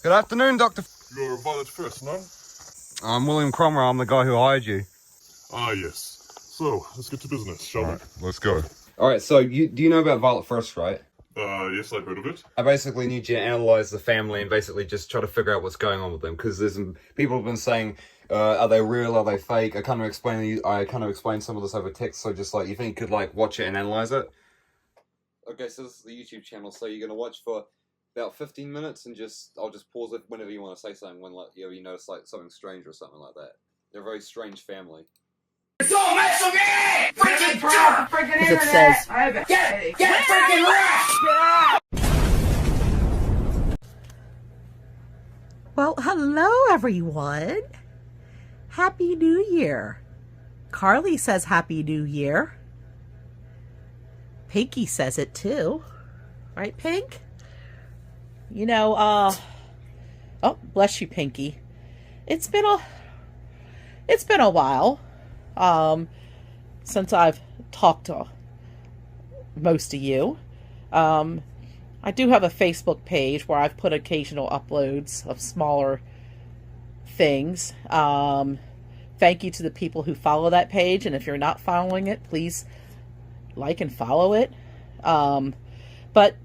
Good afternoon, Dr. You're Violette1st, no? I'm William Cromwell. I'm the guy who hired you. Ah, yes. So, let's get to business, shall we? Let's go. Alright, so do you know about Violette1st, right? Yes, I've heard of it. I basically need you to analyze the family and basically just try to figure out what's going on with them, because there's some people have been saying, are they real, are they fake? I kind of explained some of this over text, so just like, you think you could like watch it and analyze it? Okay, so this is the YouTube channel, so you're gonna watch for about 15 minutes and I'll just pause it whenever you want to say something, when like you notice like something strange or something like that. They're a very strange family. Don't mess with me! Freaking jerk! Freaking internet! Get freaking wrecked! Well, hello everyone. Happy New Year. Carly says Happy New Year. Pinky says it too. Right, Pink? You know, oh, bless you, Pinky. It's been a while since I've talked to most of you. I do have a Facebook page where I've put occasional uploads of smaller things. Thank you to the people who follow that page, and if you're not following it, please like and follow it. But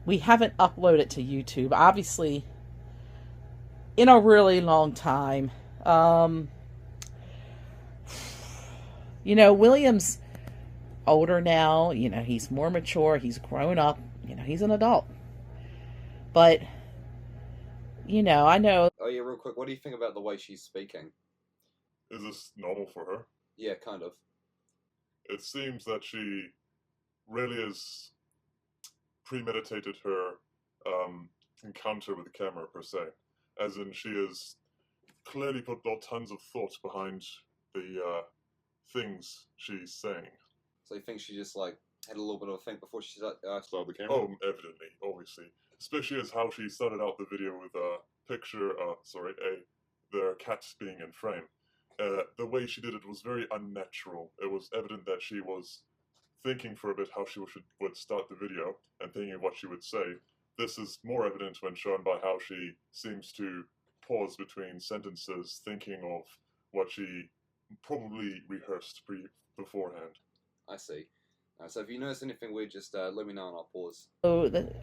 we haven't uploaded to YouTube, obviously, in a really long time. You know, William's older now. You know, he's more mature. He's grown up. You know, he's an adult. But, you know, I know... Oh yeah, real quick, what do you think about the way she's speaking? Is this normal for her? Yeah, kind of. It seems that she really has premeditated her encounter with the camera, per se. As in, she has clearly put tons of thought behind the things she's saying. So you think she just like had a little bit of a think before she started the camera? Oh, evidently, obviously. Especially as how she started out the video with a picture, their cat being in frame. The way she did it was very unnatural. It was evident that she was thinking for a bit how she would start the video and thinking what she would say. This is more evident when shown by how she seems to pause between sentences, thinking of what she probably rehearsed beforehand. I see. So if you notice anything weird, just let me know and I'll pause. So the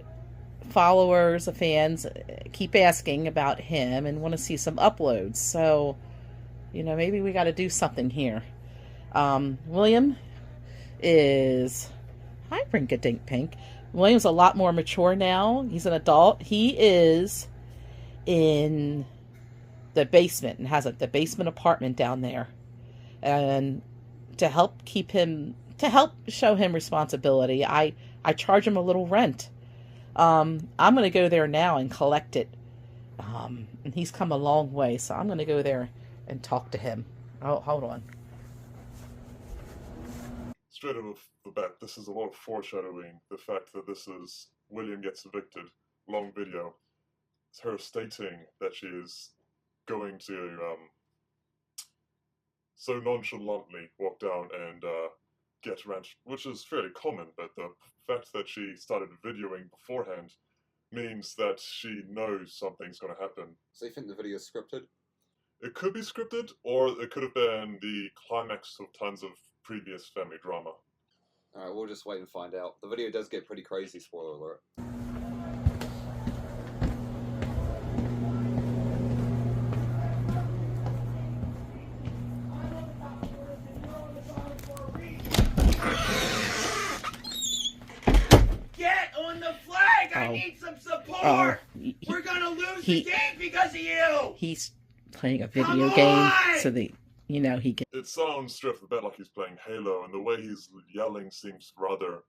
followers, the fans keep asking about him and want to see some uploads. So, you know, maybe we got to do something here. William is... Hi, Rink-a-Dink Pink. William's a lot more mature now. He's an adult. He is in the basement and has the basement apartment down there. And to help show him responsibility, I charge him a little rent. I'm going to go there now and collect it. And he's come a long way, so I'm going to go there and talk to him. Oh, hold on. Straight off the bat, this is a lot of foreshadowing. The fact that this is William gets evicted, long video. It's her stating that she is going to so nonchalantly walk down and get rent, which is fairly common, but the fact that she started videoing beforehand means that she knows something's going to happen. So you think the video is scripted? It could be scripted, or it could have been the climax of tons of previous family drama. Alright, we'll just wait and find out. The video does get pretty crazy, spoiler alert. Get on the flag! I need some support! We're gonna lose the game because of you! He's playing a video game so that, you know, he can... It sounds straight off the bat like he's playing Halo, and the way he's yelling seems rather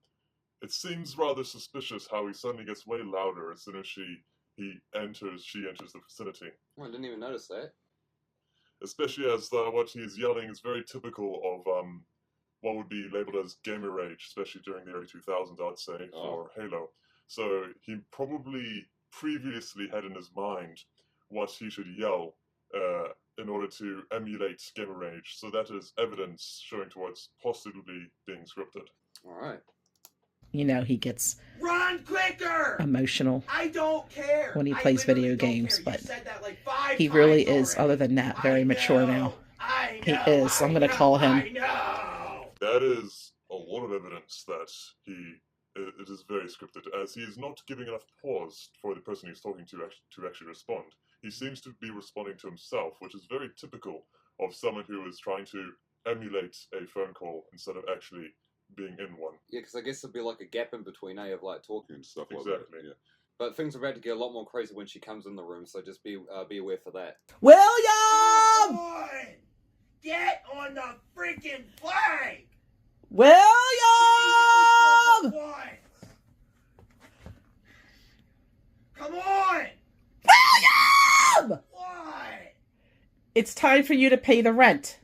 suspicious how he suddenly gets way louder as soon as she enters the vicinity. Oh, I didn't even notice that. Especially as what he's yelling is very typical of what would be labeled as gamer rage, especially during the early 2000s, I'd say, for Halo. So he probably previously had in his mind what he should yell in order to emulate gamer rage. So that is evidence showing towards possibly being scripted. Alright. You know, he gets Run quicker! emotional I don't care. when he I plays literally video don't games, care. but You said that like 5 he really times is, already. other than that, very I mature know, now. I He know, is. I'm I going to know, call him. I know. That is a lot of evidence that it is very scripted, as he is not giving enough pause for the person he's talking to actually respond. He seems to be responding to himself, which is very typical of someone who is trying to emulate a phone call instead of actually being in one. Yeah, because I guess there'd be like a gap in between, of like talking and stuff like Exactly. that. Yeah. But things are about to get a lot more crazy when she comes in the room, so just be aware for that. William! Come on! Get on the freaking flag! William! Come on! William! What? It's time for you to pay the rent.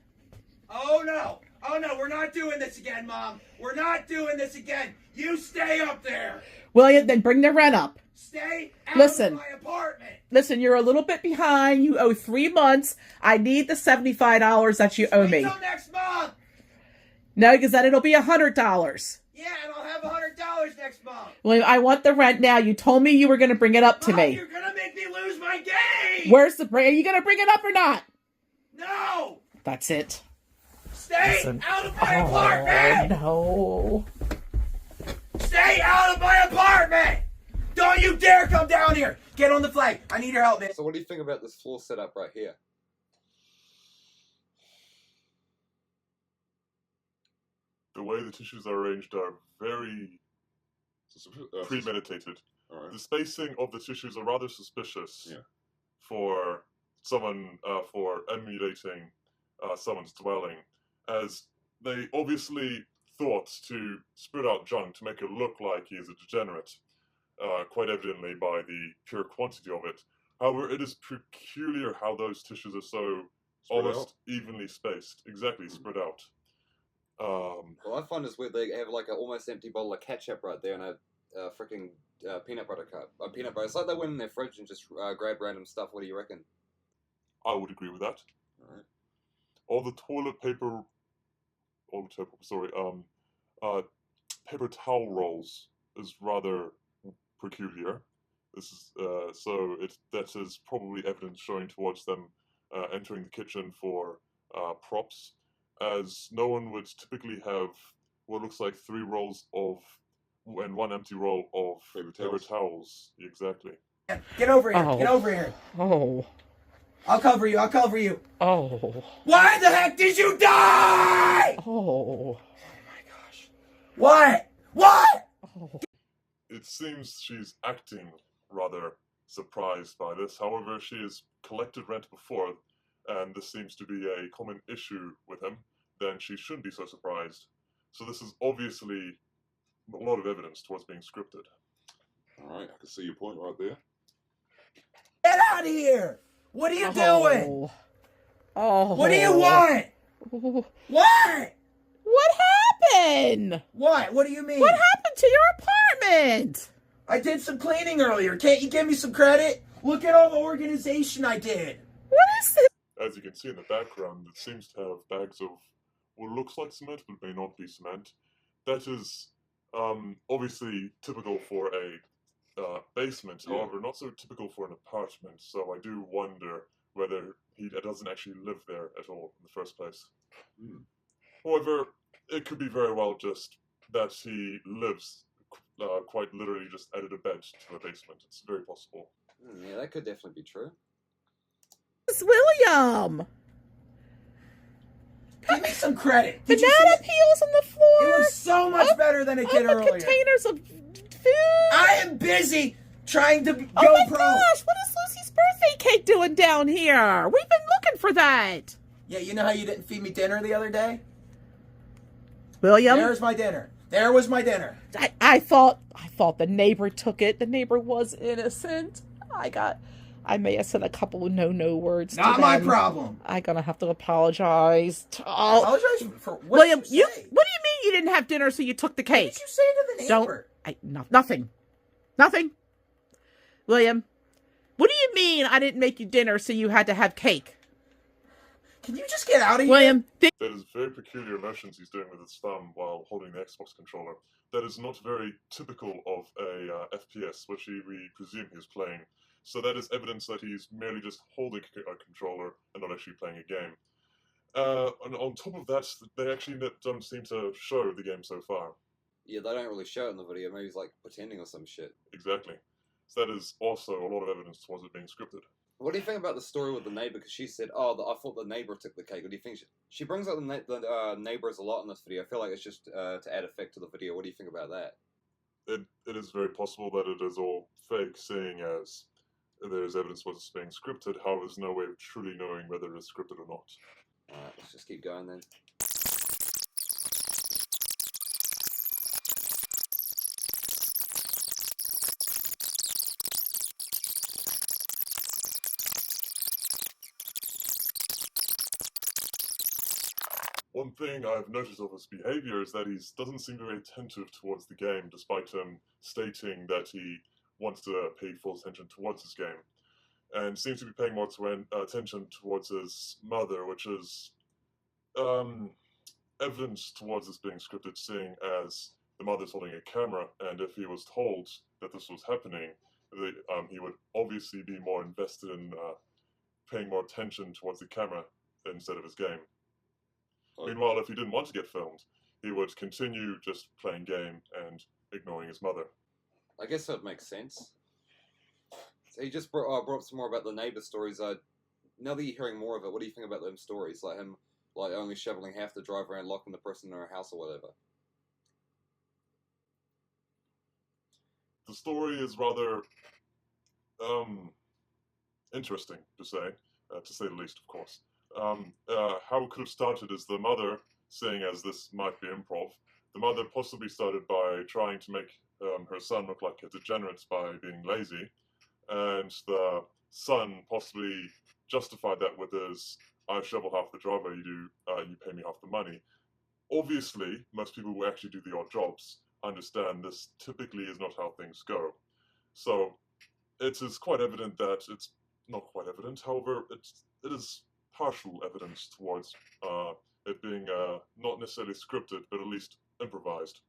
Oh no! Oh no, we're not doing this again, Mom. We're not doing this again. You stay up there. William, then bring the rent up. Stay out Listen. of my apartment. Listen, you're a little bit behind. You owe 3 months. I need the $75 that you owe Wait me. till next month. No, because then it'll be $100. Yeah, and I'll have $100 next month. William, I want the rent now. You told me you were going to bring it up to Mom, me. you're gonna make me lose my game. Where's the... Are you going to bring it up or not? No. That's it. Stay Listen. out of my apartment. No. Stay out of my apartment. Don't you dare come down here. Get on the flag. I need your help, man. So what do you think about this floor setup right here? The way the tissues are arranged are very premeditated. Alright. The spacing of the tissues are rather suspicious Yeah. for someone, for emulating someone's dwelling, as they obviously thought to spread out junk to make it look like he is a degenerate, quite evidently by the pure quantity of it. However, it is peculiar how those tissues are so almost evenly spaced. Exactly, spread out. Well, I find this weird. They have like an almost empty bottle of ketchup right there and a freaking peanut butter cup. Peanut butter. It's like they went in their fridge and just grabbed random stuff. What do you reckon? I would agree with that. Alright. All the toilet paper, paper towel rolls is rather peculiar. This is that is probably evidence showing towards them entering the kitchen for props, as no one would typically have what looks like 3 rolls of and 1 empty roll of paper towels. Exactly. Get over here. Oh. Get over here. Oh. I'll cover you. I'll cover you. Oh. Why the heck did you die? Oh. What? What? Oh. It seems she's acting rather surprised by this. However, she has collected rent before, and this seems to be a common issue with him. Then she shouldn't be so surprised. So this is obviously a lot of evidence towards being scripted. Alright, I can see your point right there. Get out of here. What are you doing? Oh. What do you want? Oh. What? What happened? What? What do you mean? What happened to your apartment? I did some cleaning earlier. Can't you give me some credit? Look at all the organization I did. What is this? As you can see in the background, it seems to have bags of what looks like cement, but may not be cement. That is obviously typical for a basement, however, not so typical for an apartment. So I do wonder whether he doesn't actually live there at all in the first place. However, it could be very well just that he lives quite literally just added a bed to the basement. It's very possible. Yeah, that could definitely be true. It's William. Give me some credit. Did you Banana see it? peels on the floor. It was so much better than it did Open earlier. containers of food. I am busy trying to go Oh my pro. gosh, what is Lucy's birthday cake doing down here? We've been looking for that. Yeah, you know how you didn't feed me dinner the other day? William, There's my dinner. There was my dinner. I thought the neighbor took it. The neyber was innocent. I may have said a couple of no words. Not to my them. problem. I'm gonna have to apologize. Apologize for what William, did you say? what do you mean you didn't have dinner, so you took the What cake? did you say to the neighbor? Nothing. William, what do you mean I didn't make you dinner, so you had to have cake? Can you just get out of here? William, That is very peculiar motions he's doing with his thumb while holding the Xbox controller. That is not very typical of a FPS, which we presume he was playing. So that is evidence that he's merely just holding a controller and not actually playing a game. And on top of that, they actually don't seem to show the game so far. Yeah, they don't really show it in the video. Maybe he's like pretending or some shit. Exactly. So that is also a lot of evidence towards it being scripted. What do you think about the story with the neighbor? Because she said, "Oh, I thought the neighbor took the cake." What do you think? She brings up the neighbors a lot in this video. I feel like it's just to add effect to the video. What do you think about that? It is very possible that it is all fake, seeing as there's evidence towards it's being scripted. However, there's no way of truly knowing whether it is scripted or not. Alright, let's just keep going then. One thing I've noticed of his behavior is that he doesn't seem very attentive towards the game, despite him stating that he wants to pay full attention towards his game. And seems to be paying more attention towards his mother, which is evidence towards this being scripted, seeing as the mother's holding a camera, and if he was told that this was happening, he would obviously be more invested in paying more attention towards the camera instead of his game. Meanwhile, if he didn't want to get filmed, he would continue just playing game and ignoring his mother. I guess that makes sense. So he just brought up some more about the neighbor stories. Now that you're hearing more of it, what do you think about them stories? Like him, like only shoveling half the driveway and locking the person in her house or whatever. The story is rather interesting to say the least, of course. How it could have started is the mother, seeing as this might be improv, the mother possibly started by trying to make her son look like a degenerate by being lazy, and the son possibly justified that with his, "I shovel half the driveway, you pay me half the money." Obviously, most people who actually do the odd jobs understand this typically is not how things go. So it is quite evident that it's not quite evident, however, it is partial evidence towards it being not necessarily scripted, but at least improvised.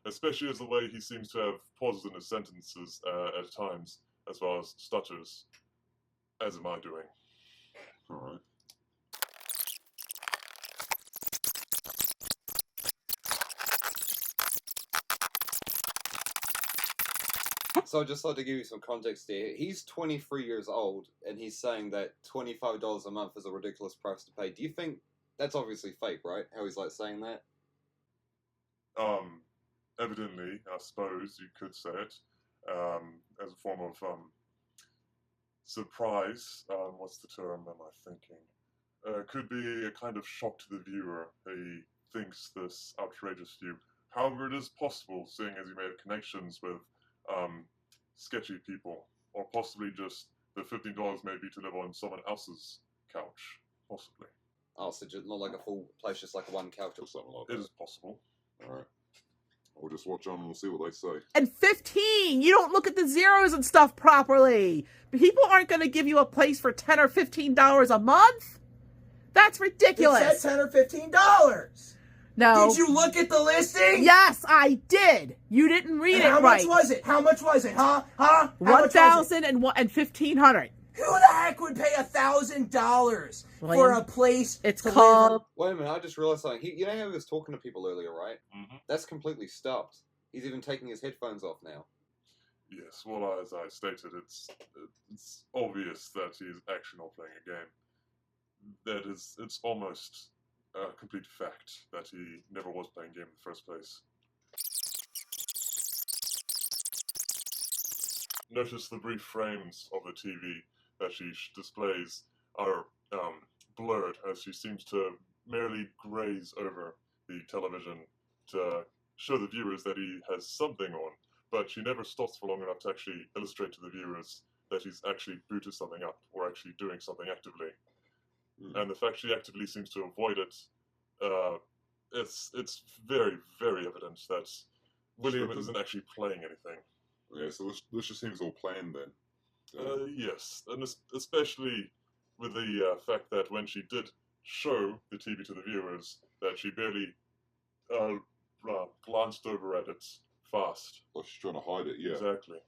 Especially as the way he seems to have pauses in his sentences at times, as well as stutters. As am I doing. Alright. So I'd just like to give you some context here. He's 23 years old, and he's saying that $25 a month is a ridiculous price to pay. Do you think that's obviously fake, right? How he's like saying that? Evidently, I suppose you could say it, as a form of surprise. What's the term am I thinking? Could be a kind of shock to the viewer. He thinks this outrageous view. However, it is possible, seeing as he made connections with sketchy people, or possibly just the $15 maybe to live on someone else's couch, possibly. Oh, so just not like a full place, just like one couch Or something like It that. is possible. Alright. We'll just watch on and we'll see what they say. and 15, you don't look at the zeros and stuff properly. People aren't going to give you a place for $10 or $15 a month. That's It ridiculous. said $10 or $15. No. Did you look at the listing? Yes, I did. You didn't read And it how right. much was it? How much was it? Huh? How much was it? 1,000 and 1,500. Who the heck would pay $1,000 for William, a place? It's to live called. Wait a minute, I just realized something. You know how he was talking to people earlier, right? Mm-hmm. That's completely stopped. He's even taking his headphones off now. Yes, well, as I stated, it's obvious that he's actually not playing a game. It's almost a complete fact that he never was playing a game in the first place. Notice the brief frames of the TV that she displays are blurred, as she seems to merely graze over the television to show the viewers that he has something on, but she never stops for long enough to actually illustrate to the viewers that he's actually booted something up or actually doing something actively. And the fact she actively seems to avoid it, it's very, very evident that William isn't actually playing anything. Yeah, so this just seems all planned then. Yes, and especially with the fact that when she did show the TV to the viewers that she barely glanced over at it fast. Like she's trying to hide it, yeah. Exactly.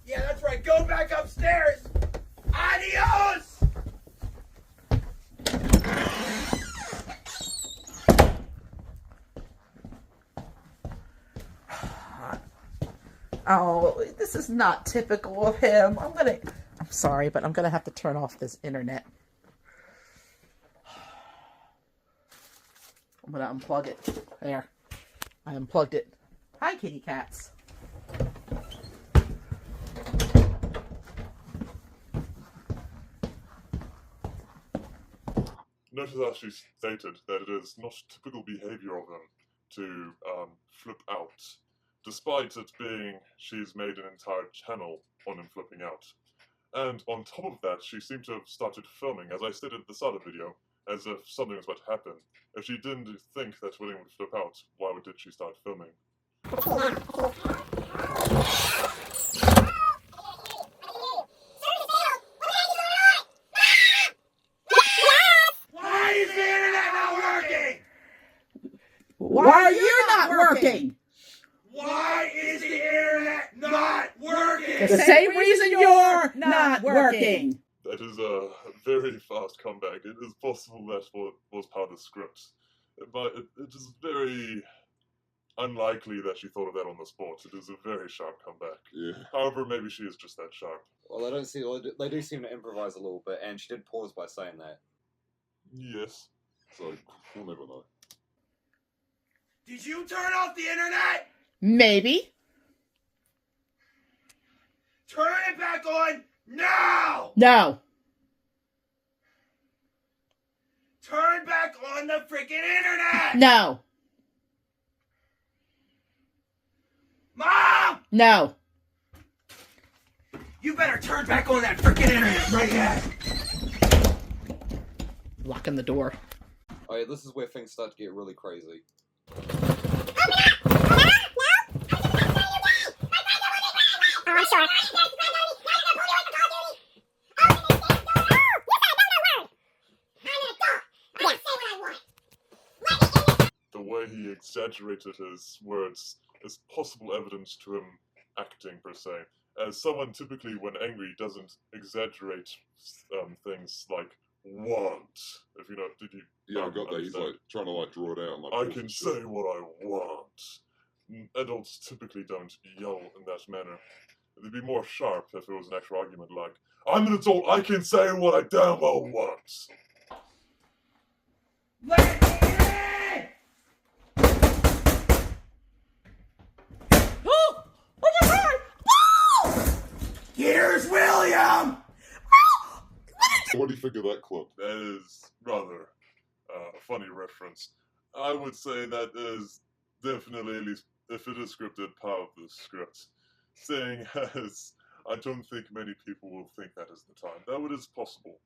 Yeah, that's right. Go back upstairs. Adios. Oh, this is not typical of him. I'm sorry, but I'm gonna have to turn off this internet. I'm gonna unplug it. There. I unplugged it. Hi, kitty cats. Notice how she stated that it is not typical behavior of him to flip out, despite it being she's made an entire channel on him flipping out. And on top of that, she seemed to have started filming, as I stated at the start of the video, as if something was about to happen. If she didn't think that William would flip out, why did she start filming? Why is the internet not working? Why are you not working? Why is the internet not working? The same reason you're not working. That is a very fast comeback. It is possible that was part of the script, but it is very unlikely that she thought of that on the spot. It is a very sharp comeback. Yeah. However, maybe she is just that sharp. Well, they do seem to improvise a little bit, and she did pause by saying that. Yes. So, we'll never know. Did you turn off the internet? Maybe. Turn it back on now! No. Turn back on the freaking internet! No. Mom! No. You better turn back on that freaking internet right now! Locking the door. Oh yeah, this is where things start to get really crazy. The way he exaggerated his words is possible evidence to him acting, per se. As someone typically, when angry, doesn't exaggerate things like want. If you know, did you? Yeah, I got that. He's like trying to like draw it out. Like, I can say what I want. Adults typically don't yell in that manner. It'd be more sharp if it was an actual argument like, I'm an adult, I can say what I damn well want. Let me in! Oh! Oh my God! No! Here's William! What do you think of that clip? That is rather a funny reference. I would say that is definitely, at least if it is scripted, part of the script. Seeing as I don't think many people will think that is the time. Though it is possible.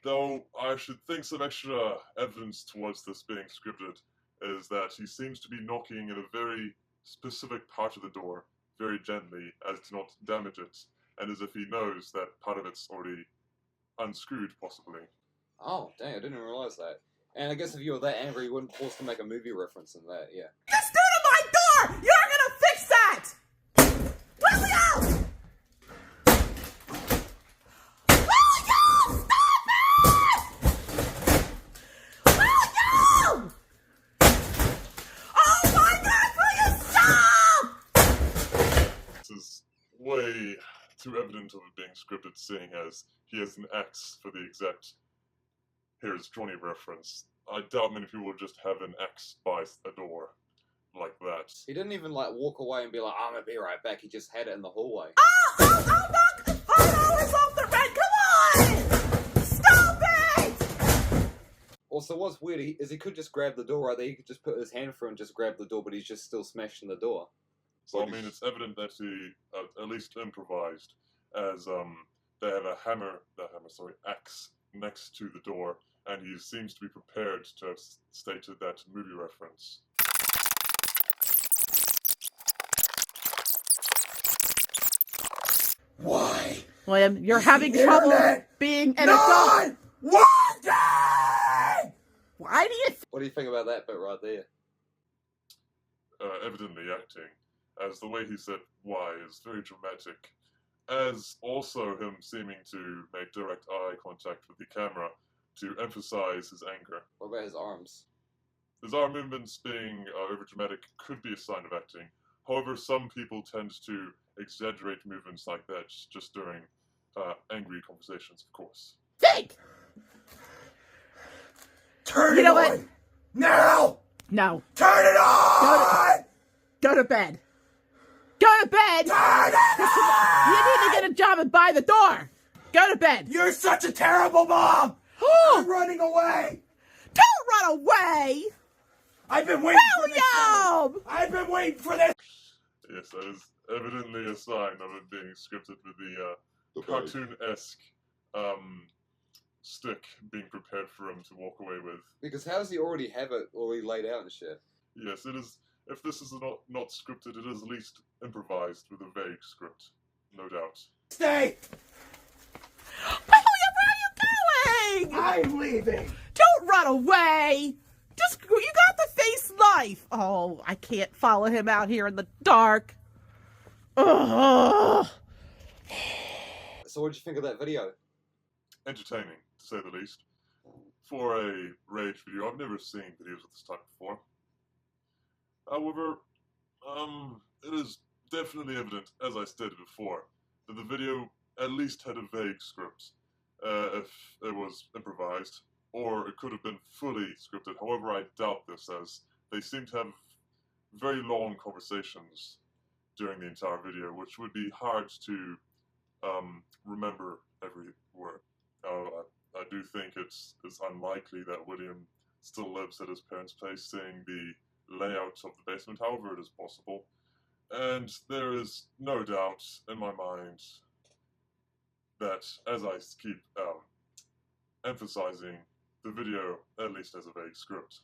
Though I should think some extra evidence towards this being scripted is that he seems to be knocking at a very specific part of the door, very gently, as to not damage it, and as if he knows that part of it's already unscrewed, possibly. Oh, dang, I didn't realize that. And I guess if you were that angry, you wouldn't pause to make a movie reference in that, yeah. Just do to my door! You're gonna fix that! William! William! Stop it! William! Oh my God, will you stop? This is way too evident of it being scripted, seeing as he has an axe for the exact here's Johnny reference. I doubt many people would just have an axe by a door like that. He didn't even like walk away and be like, I'm gonna be right back. He just had it in the hallway. Oh, it's off the red, come on! Stop it! Also, what's weird is he could just grab the door right there. He could just put his hand through and just grab the door, but he's just still smashing the door. So I mean, it's evident that he at least improvised, as they have a axe next to the door, and he seems to be prepared to have stated that movie reference. Why? William, you're Is having the trouble internet being an not adult. Working! Why do you What do you think about that bit right there? Evidently acting, as the way he said why is very dramatic, as also him seeming to make direct eye contact with the camera to emphasize his anger. What about his arms? His arm movements being overdramatic could be a sign of acting. However, some people tend to exaggerate movements like that just during angry conversations, of course. think? Turn You it know on! what? Now! No. Turn it on! Go to bed. Go to bed. Turn it on! You need to get a job and buy the door. Go to bed. You're such a terrible mom! I'm running away! Don't run away. I've been waiting for this. William! I've been waiting for this. Yes, that is evidently a sign of it being scripted with the The bag. cartoon-esque stick being prepared for him to walk away with. Because how does he already have it already laid out and shit? Yes, it is. If this is not scripted, it is at least improvised with a vague script, no doubt. Stay! William, where are you going? I'm leaving. Don't run away. Just, you got to face life. Oh, I can't follow him out here in the dark. Ugh. So what did you think of that video? Entertaining, to say the least. For a rage video, I've never seen videos of this type before. However, it is definitely evident, as I stated before, that the video at least had a vague script. If it was improvised, or it could have been fully scripted. However, I doubt this, as they seem to have very long conversations during the entire video, which would be hard to remember every word. I do think it's unlikely that William still lives at his parents' place, seeing the layout of the basement. However, it is possible. And there is no doubt in my mind that, as I keep emphasizing, the video at least has a vague script.